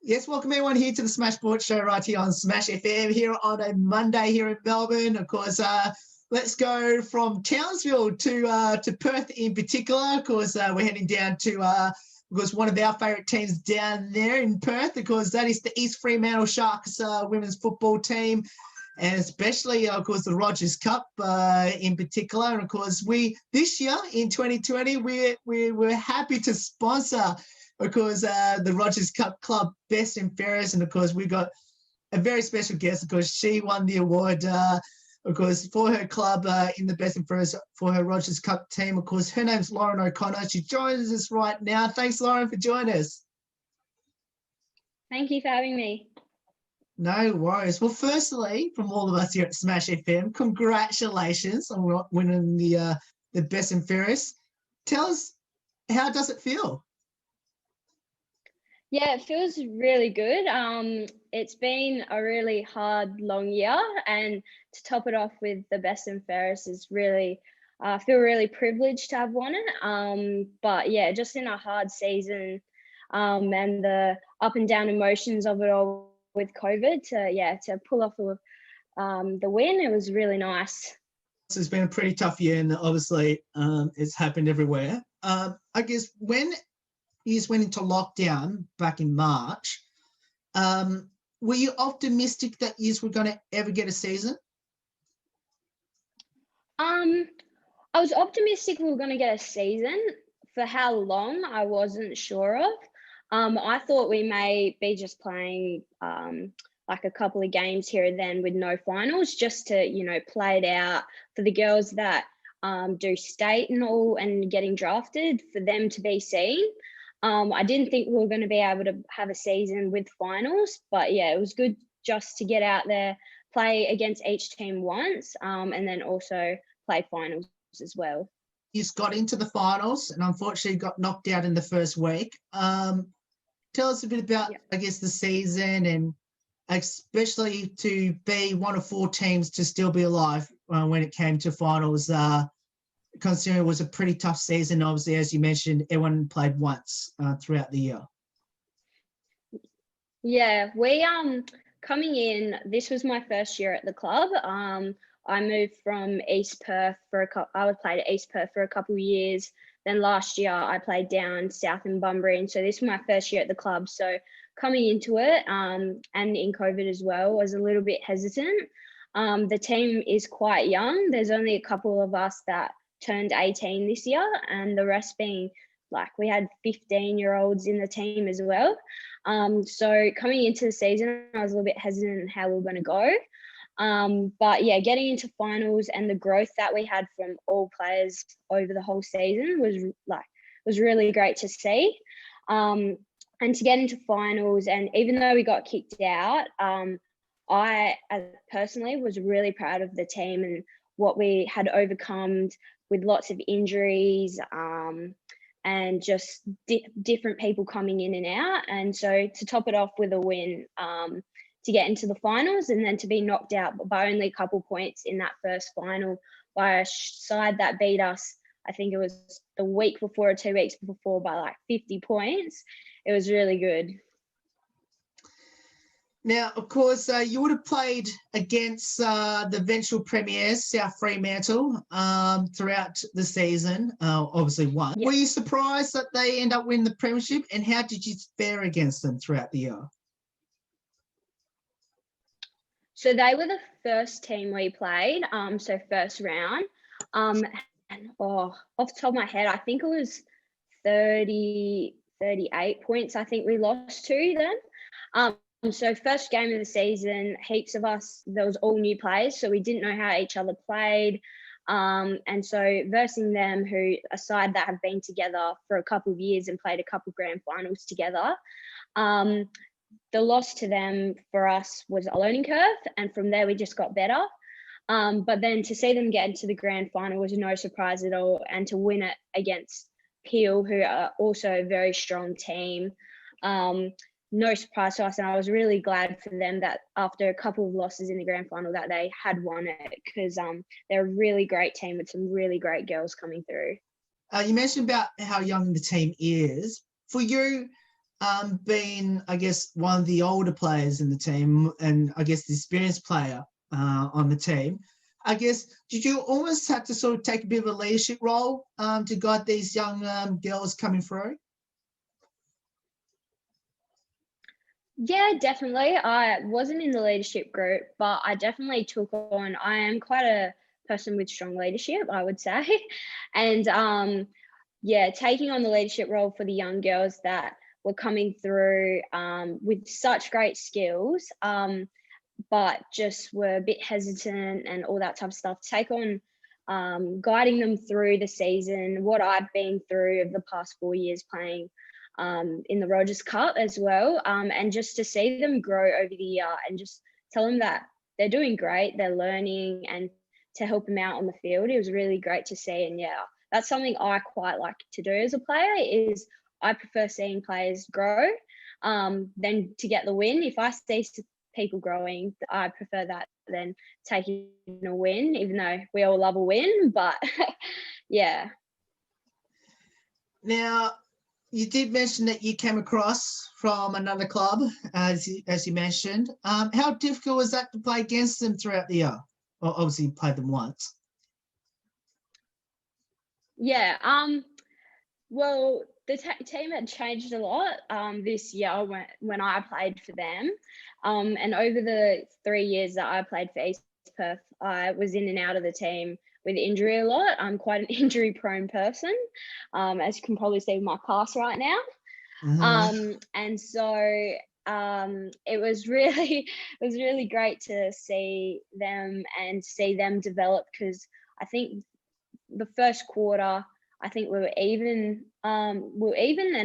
Yes, welcome everyone here to the Smash Sports Show right here on Smash FM here on a Monday here in Melbourne. Of course, let's go from Townsville to Perth in particular. Of course, we're heading down to one of our favourite teams down there in Perth. Of course, that is the East Fremantle Sharks women's football team, and especially, of course, the Rogers Cup in particular. And of course, this year in 2020, we're happy to sponsor, of course, the Rogers Cup Club Best and Fairest. And of course, we got a very special guest. Of course, she won the award, of course, for her club in the Best and Fairest for her Rogers Cup team. Of course, her name's Lauren O'Connor. She joins us right now. Thanks, Lauren, for joining us. Thank you for having me. No worries. Well, firstly, from all of us here at Smash FM, congratulations on winning the Best and Fairest. Tell us, how does it feel? Yeah, it feels really good. It's been a really hard, long year, and to top it off with the Best and Fairest is really, I feel really privileged to have won it. But yeah, just in a hard season, and the up and down emotions of it all with COVID, to pull off the win, it was really nice. It's been a pretty tough year, and obviously it's happened everywhere. I guess when you went into lockdown back in March, were you optimistic that you were going to ever get a season? I was optimistic we were going to get a season. For how long, I wasn't sure of. I thought we may be just playing like a couple of games here and then with no finals, just to, play it out for the girls that do state and all and getting drafted, for them to be seen. I didn't think we were going to be able to have a season with finals, but yeah, it was good just to get out there, play against each team once, and then also play finals as well. You just got into the finals and unfortunately got knocked out in the first week. Tell us a bit about, I guess, the season, and especially to be one of 4 teams to still be alive when it came to finals, considering it was a pretty tough season. Obviously, as you mentioned, everyone played once throughout the year. Yeah, we coming in, this was my first year at the club. I moved from East Perth I would play at East Perth for a couple of years. Then last year I played down south in Bunbury, and so this was my first year at the club. So coming into it, and in COVID as well, was a little bit hesitant. The team is quite young. There's only a couple of us that turned 18 this year, and the rest being, like, we had 15-year-olds in the team as well. So coming into the season, I was a little bit hesitant how we were going to go. But yeah, getting into finals and the growth that we had from all players over the whole season was really great to see. And to get into finals, and even though we got kicked out, I personally was really proud of the team and what we had overcome with lots of injuries, and just different people coming in and out. And so to top it off with a win, to get into the finals, and then to be knocked out by only a couple points in that first final by a side that beat us, I think it was the week before or 2 weeks before, by like 50 points. It was really good. Now, of course, you would have played against the eventual premiers, South Fremantle, throughout the season, obviously won. Yeah. Were you surprised that they end up winning the premiership, and how did you fare against them throughout the year? So they were the first team we played, so first round. And off the top of my head, I think it was 38 points I think we lost to them. So first game of the season, heaps of us, there was all new players, so we didn't know how each other played. And so versing them, who a side that have been together for a couple of years and played a couple of grand finals together, the loss to them for us was a learning curve, and from there we just got better. But then to see them get into the grand final was no surprise at all, and to win it against Peel, who are also a very strong team, no surprise to us. And I was really glad for them that after a couple of losses in the grand final that they had won it, because they're a really great team with some really great girls coming through. You mentioned about how young the team is. For you, being, I guess, one of the older players in the team and I guess the experienced player on the team, I guess, did you almost have to sort of take a bit of a leadership role to guide these young girls coming through? Yeah, definitely. I wasn't in the leadership group, but I definitely took on, I am quite a person with strong leadership, I would say. And yeah, taking on the leadership role for the young girls that were coming through with such great skills, but just were a bit hesitant and all that type of stuff. Take on guiding them through the season, what I've been through of the past 4 years playing in the Rogers Cup as well, and just to see them grow over the year and just tell them that they're doing great, they're learning, and to help them out on the field. It was really great to see. And yeah, that's something I quite like to do as a player, is I prefer seeing players grow than to get the win. If I see people growing, I prefer that than taking a win, even though we all love a win. But yeah. Now, you did mention that you came across from another club, as you mentioned. How difficult was that to play against them throughout the year? Well, obviously, you played them once. Yeah. Well, the team had changed a lot this year when I played for them. And over the 3 years that I played for East Perth, I was in and out of the team with injury a lot. I'm quite an injury-prone person, as you can probably see with my past right now. And so it was really great to see them and see them develop, because I think the first quarter, I think we were even, and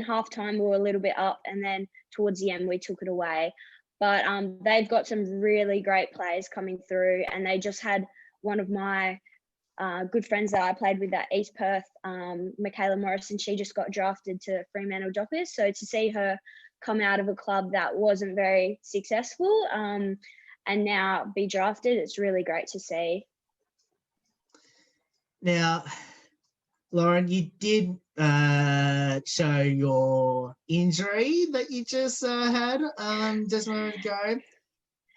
halftime we were a little bit up, and then towards the end we took it away. But they've got some really great players coming through, and they just had one of my good friends that I played with at East Perth, Michaela Morrison. She just got drafted to Fremantle Dockers. So to see her come out of a club that wasn't very successful and now be drafted, it's really great to see. Now, Lauren, you did show your injury that you just had just a moment ago.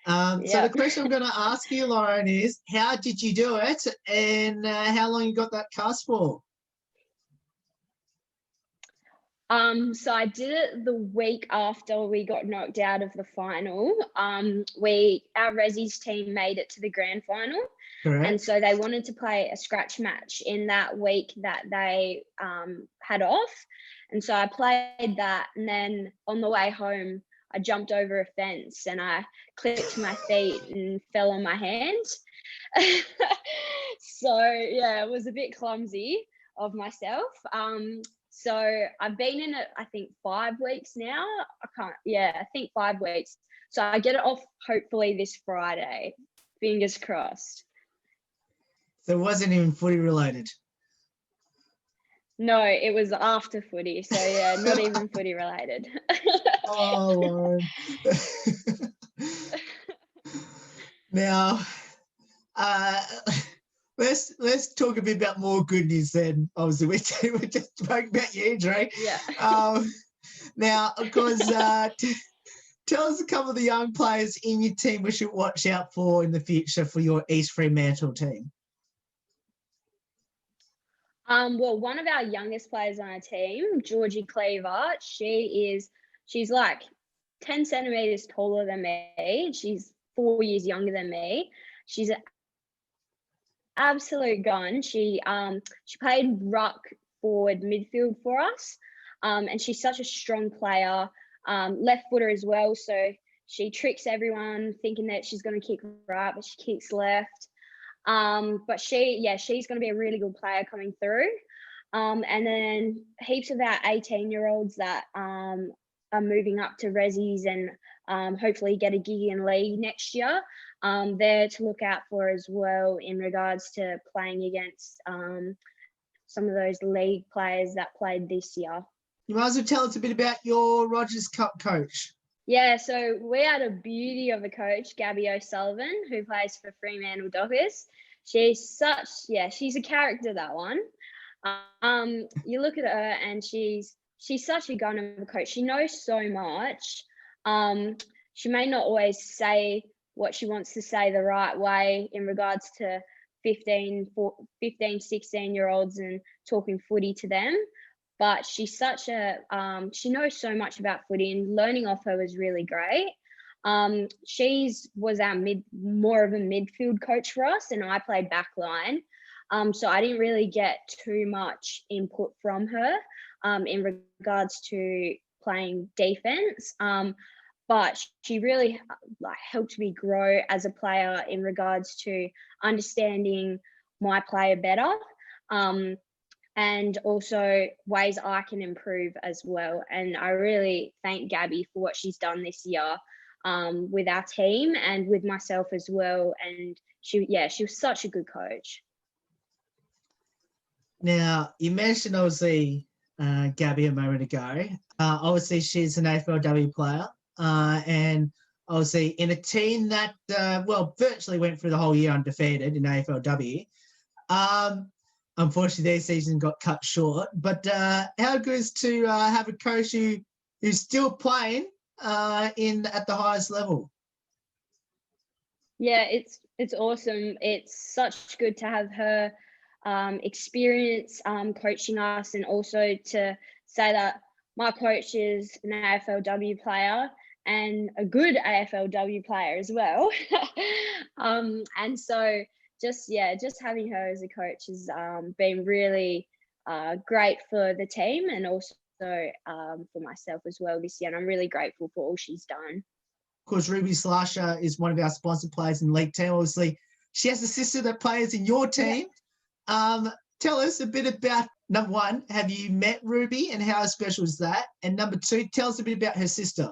So the question I'm going to ask you, Lauren, is how did you do it, and how long you got that cast for? So I did it the week after we got knocked out of the final. Our Resi's team made it to the grand final. Correct. And so they wanted to play a scratch match in that week that they had off. And so I played that, and then on the way home, I jumped over a fence and I clipped my feet and fell on my hand. So yeah, it was a bit clumsy of myself. So I've been in it, I think 5 weeks now. I think 5 weeks. So I get it off hopefully this Friday. Fingers crossed. So it wasn't even footy related? No, it was after footy. So yeah, not even footy related. Oh, Lauren. Now, let's talk a bit about more good news then. Obviously, we just spoke about your injury. Yeah. Now, of course, tell us a couple of the young players in your team we should watch out for in the future for your East Fremantle team. Well, one of our youngest players on our team, Georgie Cleaver, she's like 10 centimeters taller than me. She's 4 years younger than me. She's an absolute gun. She played ruck, forward, midfield for us, and she's such a strong player. Left footer as well, so she tricks everyone thinking that she's going to kick right, but she kicks left. But she's going to be a really good player coming through. And then heaps of our 18-year-olds that are moving up to Resis and hopefully get a gig in league next year. There to look out for as well in regards to playing against some of those league players that played this year. You might as well tell us a bit about your Rogers Cup coach. Yeah, so we had a beauty of a coach, Gabby O'Sullivan, who plays for Fremantle Dockers. She's a character, that one. You look at her and she's she's such a gun of a coach. She knows so much. She may not always say what she wants to say the right way in regards to 16-year-olds and talking footy to them. But she's such a, she knows so much about footy, and learning off her was really great. Was our more of a midfield coach for us, and I played backline. So I didn't really get too much input from her in regards to playing defense. But she really helped me grow as a player in regards to understanding my player better, and also ways I can improve as well. And I really thank Gabby for what she's done this year with our team and with myself as well. And she was such a good coach. Now, you mentioned obviously Gabby a moment ago. Obviously, she's an AFLW player, and obviously in a team that, virtually went through the whole year undefeated in AFLW. Unfortunately, their season got cut short. But how good is to have a coach who's still playing at the highest level? Yeah, it's awesome. It's such good to have her experience coaching us, and also to say that my coach is an AFLW player and a good AFLW player as well. And so just having her as a coach has been really great for the team, and also for myself as well this year. And I'm really grateful for all she's done. Of course, Ruby Slasher is one of our sponsored players in the league team. Obviously, she has a sister that plays in your team. Yeah. Tell us a bit about, number one, have you met Ruby and how special is that? And number two, tell us a bit about her sister.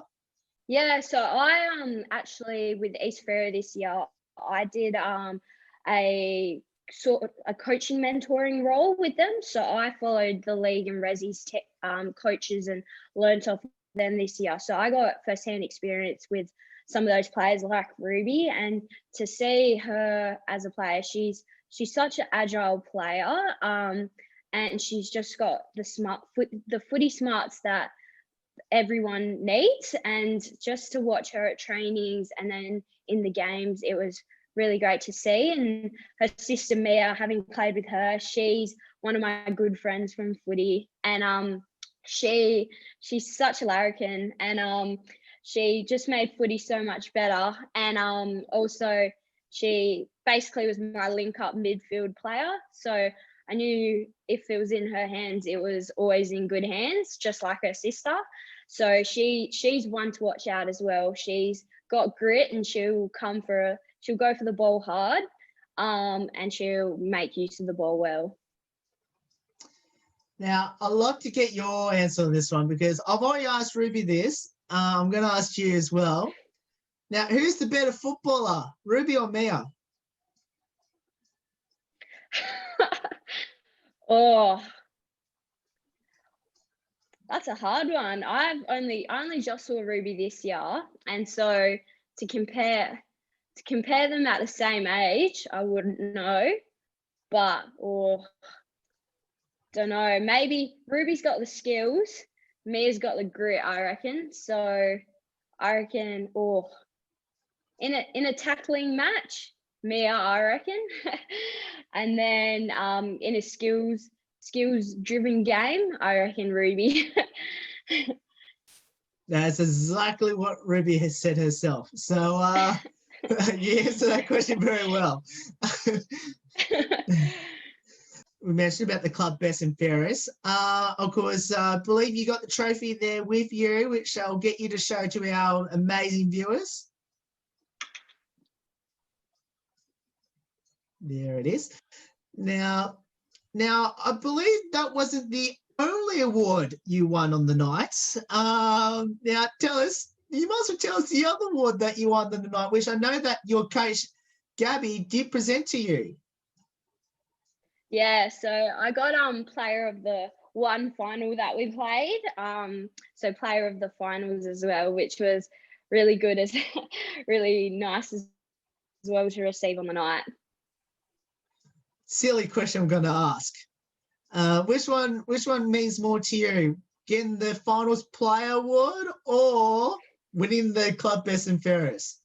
Yeah, so I actually with East Fremantle this year, I did a coaching mentoring role with them. So I followed the league and Resi's coaches and learnt off them this year. So I got firsthand experience with some of those players like Ruby, and to see her as a player, she's such an agile player, and she's just got the footy smarts that everyone needs. And just to watch her at trainings and then in the games, it was really great to see. And her sister Mia, having played with her, she's one of my good friends from footy, and she's such a larrikin, and she just made footy so much better. And also she basically was my link-up midfield player. So I knew if it was in her hands, it was always in good hands, just like her sister. So she's one to watch out as well. She's got grit, and she'll go for the ball hard, and she'll make use of the ball well. Now, I'd love to get your answer on this one, because I've already asked Ruby this. I'm going to ask you as well. Now, who's the better footballer, Ruby or Mia? Oh, that's a hard one. I only just saw Ruby this year, and so to compare them at the same age, I wouldn't know. But don't know. Maybe Ruby's got the skills, Mia's got the grit, I reckon. So I reckon, in a tackling match, Mia, I reckon. And then in a skills driven game, I reckon Ruby. That's exactly what Ruby has said herself. So you answered that question very well. We mentioned about the club best and fairest. Of course, I believe you got the trophy there with you, which I'll get you to show to our amazing viewers. There it is. Now, I believe that wasn't the only award you won on the night. Now, you must have tell us the other award that you won on the night, which I know that your coach, Gabby, did present to you. Yeah, so I got player of the one final that we played. So player of the finals as well, which was really good, as really nice as well to receive on the night. Silly question I'm going to ask. Which one means more to you, getting the finals player award or winning the club best and fairest?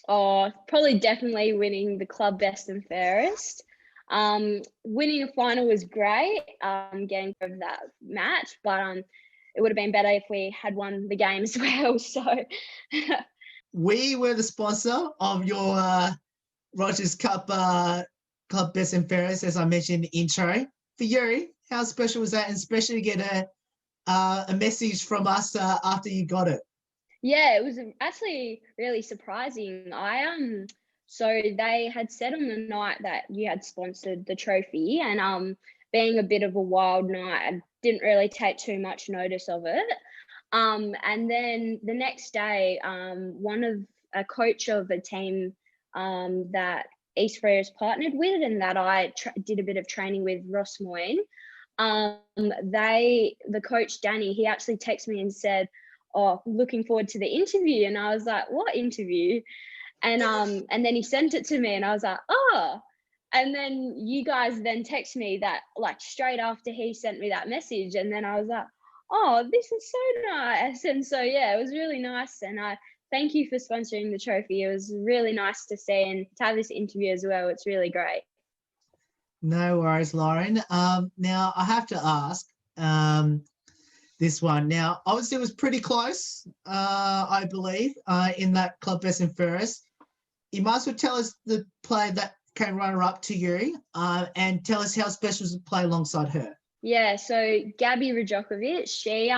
Oh, probably definitely winning the club best and fairest. Winning a final was great, getting through that match, but it would have been better if we had won the game as well. So We were the sponsor of your Rogers Cup club best and fairest, as I mentioned in the intro. For you, how special was that, and especially to get a message from us after you got it? yeah, it was actually really surprising. So they had said on the night that you had sponsored the trophy, and being a bit of a wild night, I didn't really take too much notice of it. And then the next day, a coach of a team that East Fremantle partnered with, and that I did a bit of training with, Ross Moyne. The coach Danny, he actually texted me and said, "Oh, looking forward to the interview." And I was like, "What interview?" And then he sent it to me, and I was like, "Oh." And then you guys then text me that, like, straight after he sent me that message, and then I was like, "Oh, this is so nice." And so yeah, it was really nice, and I thank you for sponsoring the trophy. It was really nice to see and to have this interview as well. It's really great. No worries, Lauren. Now I have to ask this one. Now, obviously, it was pretty close, I believe, in that club best and fairest. You might as well tell us the player that came runner-up to you, and tell us how special was to play alongside her. Yeah, so Gabby O'Sullivan, she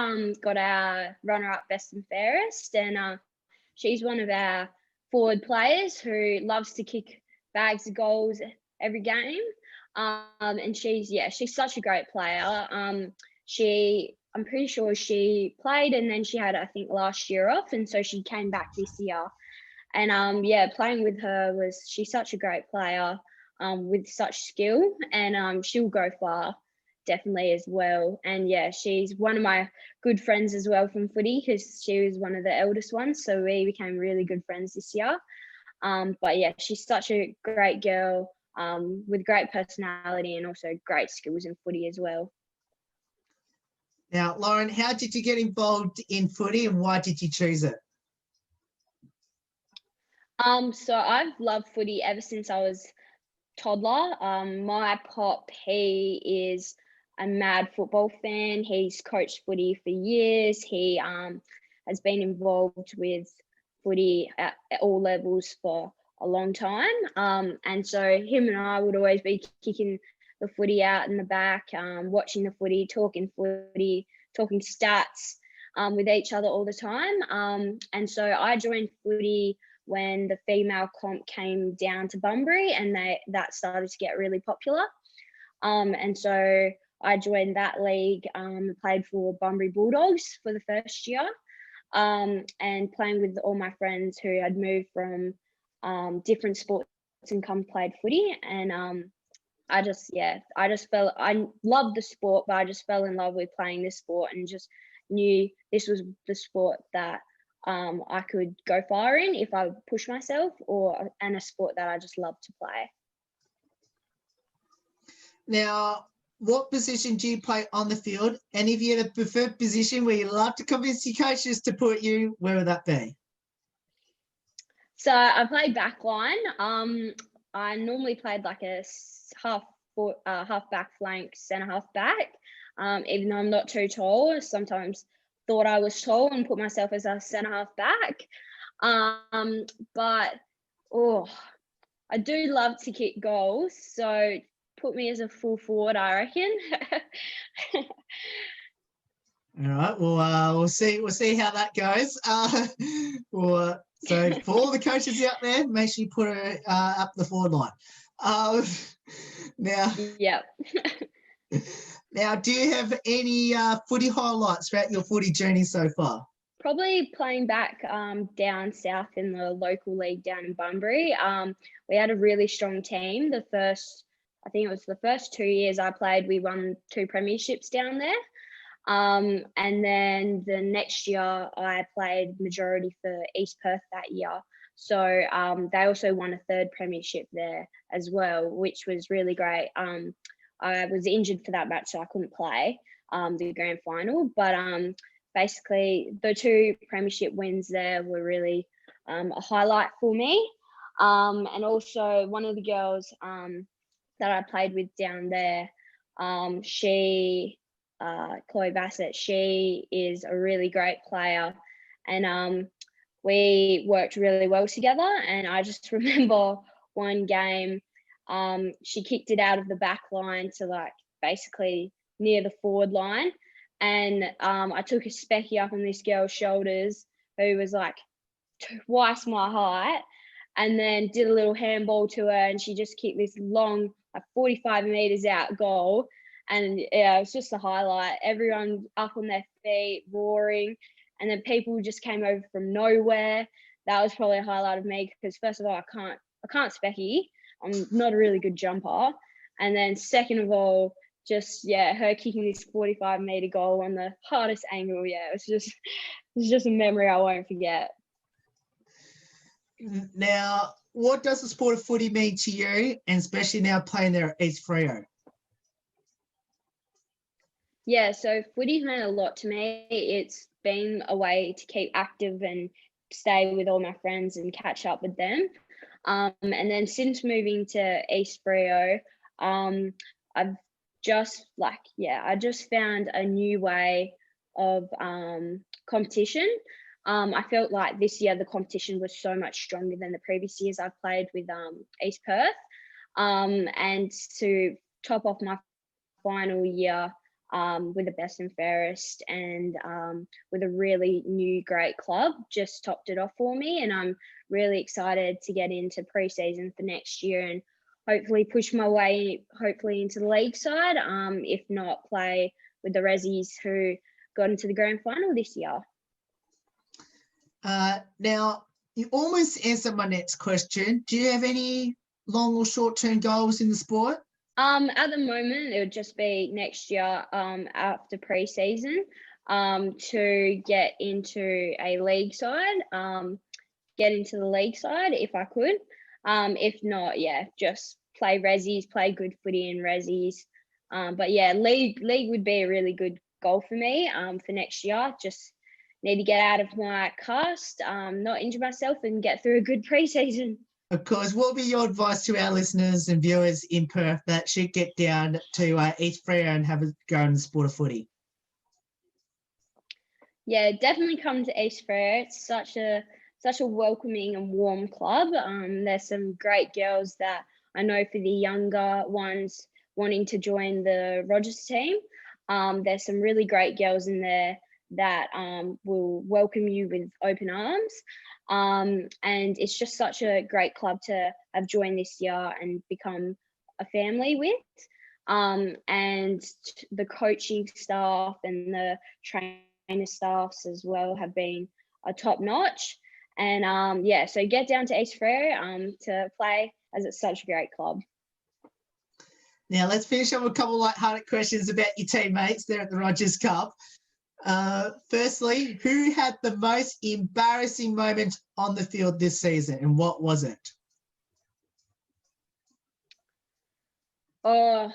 got our runner-up best and fairest, and she's one of our forward players who loves to kick bags of goals every game. And she's such a great player. I'm pretty sure she played, and then she had, I think, last year off, and so she came back this year. And playing with her she's such a great player, with such skill, and she'll go far, definitely, as well. And yeah, she's one of my good friends as well from footy, because she was one of the eldest ones, so we became really good friends this year. But yeah, she's such a great girl, with great personality and also great skills in footy as well. Now, Lauren, how did you get involved in footy, and why did you choose it? So I've loved footy ever since I was toddler. My pop, he is a mad football fan. He's coached footy for years. He has been involved with footy at all levels for a long time. And so him and I would always be kicking the footy out in the back, watching the footy, talking stats with each other all the time. And so I joined footy when the female comp came down to Bunbury, and that started to get really popular. And so I joined that league, played for Bunbury Bulldogs for the first year, and playing with all my friends who had moved from different sports and come played footy. And I loved the sport, but I just fell in love with playing this sport, and just knew this was the sport that I could go far in if I push myself, and a sport that I just love to play. Now, what position do you play on the field? And if you had a preferred position where you love to convince your coaches to put you, where would that be? So I played back line. I normally played like a half back flank, centre half back. Even though I'm not too tall, sometimes thought I was tall and put myself as a centre half back. But I do love to kick goals, so put me as a full forward, I reckon. All right. Well, we'll see how that goes. So for all the coaches out there, make sure you put her up the forward line. Now, yeah. Now, do you have any footy highlights throughout your footy journey so far? Probably playing back down south in the local league down in Bunbury. We had a really strong team. I think it was the first 2 years I played, we won 2 premierships down there. And then the next year I played majority for East Perth that year. So they also won a 3rd premiership there as well, which was really great. I was injured for that match, so I couldn't play. the grand final. But basically, the 2 premiership wins there were really a highlight for me. And also one of the girls that I played with down there, she, Chloe Bassett, she is a really great player, and we worked really well together. And I just remember one game, she kicked it out of the back line to like basically near the forward line, and I took a specky up on this girl's shoulders who was like twice my height, and then did a little handball to her, and she just kicked this long, like 45 meters out goal. And yeah, it was just a highlight. Everyone up on their feet, roaring, and then people just came over from nowhere. That was probably a highlight of me, because first of all, I can't specky. I'm not a really good jumper. And then second of all, just her kicking this 45-meter goal on the hardest angle. Yeah, it's just a memory I won't forget. Now, what does the sport of footy mean to you, and especially now playing there at East Freo? Yeah, so footy's meant a lot to me. It's been a way to keep active and stay with all my friends and catch up with them. And then since moving to East Freo, I've just I just found a new way of competition. I felt like this year the competition was so much stronger than the previous years I've played with East Perth. And to top off my final year with the best and fairest, and with a really new great club, just topped it off for me. And I'm really excited to get into pre-season for next year and hopefully push my way into the league side, if not play with the Rezzies who got into the grand final this year. Now, you almost answered my next question. Do you have any long or short-term goals in the sport? At the moment, it would just be next year, after pre-season, to get into a league side, if I could. If not, just play Rezzies, play good footy in Rezzies. But yeah, league would be a really good goal for me for next year. Just need to get out of my cast, not injure myself, and get through a good pre-season. Of course, what will be your advice to our listeners and viewers in Perth that should get down to East Freo and have a go in the sport of footy? Yeah, definitely come to East Freo. It's such a welcoming and warm club. There's some great girls that I know for the younger ones wanting to join the Rogers team. There's some really great girls in there that will welcome you with open arms. And it's just such a great club to have joined this year and become a family with. And the coaching staff and the trainer staffs as well have been a top notch. And so get down to East Freo to play, as it's such a great club. Now let's finish up with a couple of light-hearted questions about your teammates there at the Rogers Cup. Firstly, who had the most embarrassing moment on the field this season, and what was it? Oh,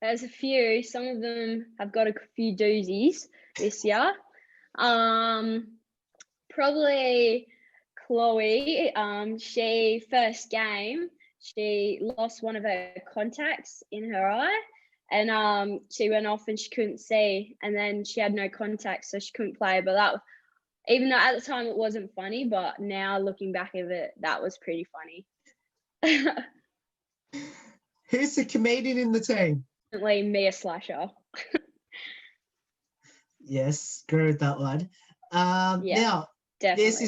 there's a few. Some of them have got a few doozies this year. Probably Chloe. She first game, she lost one of her contacts in her eye. And she went off and she couldn't see, and then she had no contacts, so she couldn't play. But even though at the time it wasn't funny, but now looking back at it, that was pretty funny. Who's the comedian in the team? Definitely Mia Slasher. Yes, agree with that one. Yeah, now, definitely.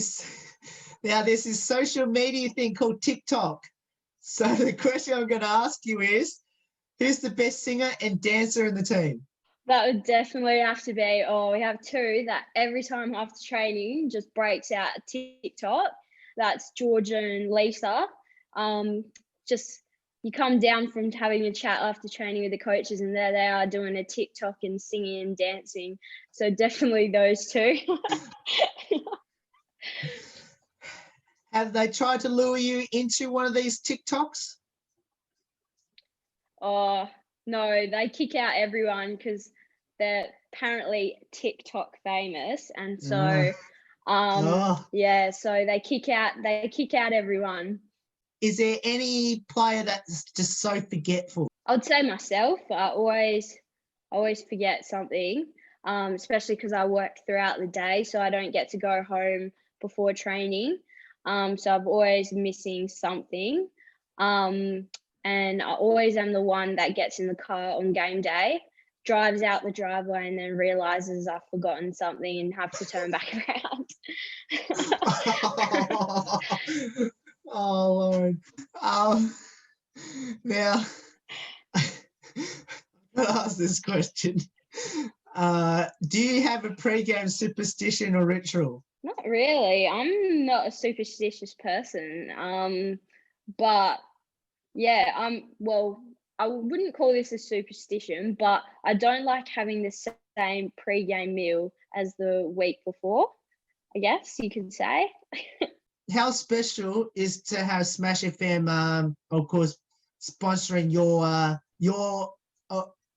There's this social media thing called TikTok. So the question I'm going to ask you is, who's the best singer and dancer in the team? That would definitely have to be, we have two that every time after training just breaks out a TikTok. That's Georgia and Lisa. Just you come down from having a chat after training with the coaches, and there they are doing a TikTok and singing and dancing. So definitely those two. Have they tried to lure you into one of these TikToks? Oh, no, they kick out everyone because they're apparently TikTok famous, and so Oh, yeah, so they kick out everyone. is there any player that's just so forgetful? I would say myself. I always forget something, especially because I work throughout the day, so I don't get to go home before training. So I'm always missing something. And I always am the one that gets in the car on game day, drives out the driveway, and then realizes I've forgotten something and have to turn back around. Oh Lord. Now I'm gonna ask this question. Do you have a pre-game superstition or ritual? Not really. I'm not a superstitious person. But yeah, well, I wouldn't call this a superstition, but I don't like having the same pre-game meal as the week before, I guess you could say. How special is to have Smash FM, of course, sponsoring your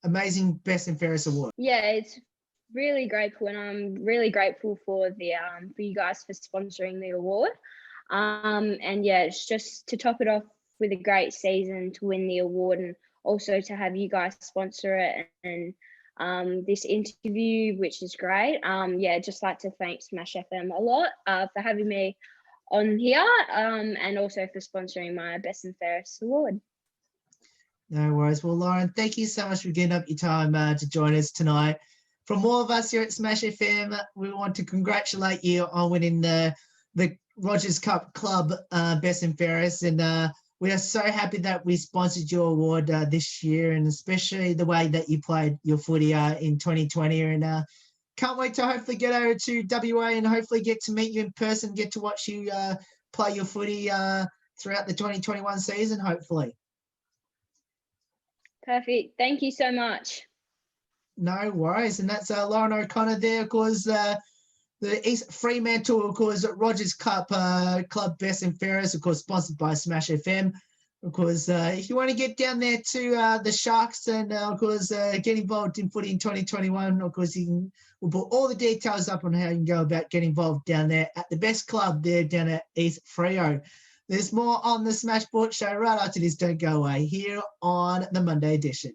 amazing Best and Fairest award? Yeah, it's really grateful, and I'm really grateful for you guys for sponsoring the award. And yeah, it's just to top it off with a great season to win the award, and also to have you guys sponsor it, and this interview, which is great. Yeah, just like to thank Smash FM a lot for having me on here, and also for sponsoring my Best and Fairest award. No worries. Well, Lauren, thank you so much for getting up your time to join us tonight. From all of us here at Smash FM, we want to congratulate you on winning the Rogers Cup Club Best and Fairest, and we are so happy that we sponsored your award this year, and especially the way that you played your footy in 2020. And can't wait to hopefully get over to WA and hopefully get to meet you in person, get to watch you play your footy throughout the 2021 season, hopefully. Perfect. Thank you so much. No worries. And that's Lauren O'Connor there, of course, the East Fremantle, of course, Rogers Cup Club Best and Fairest, of course, sponsored by Smash FM. Of course, if you want to get down there to the Sharks and, of course, get involved in footy in 2021, of course, we'll put all the details up on how you can go about getting involved down there at the best club there down at East Freo. There's more on the Smash Sports Show right after this. Don't go away here on the Monday edition.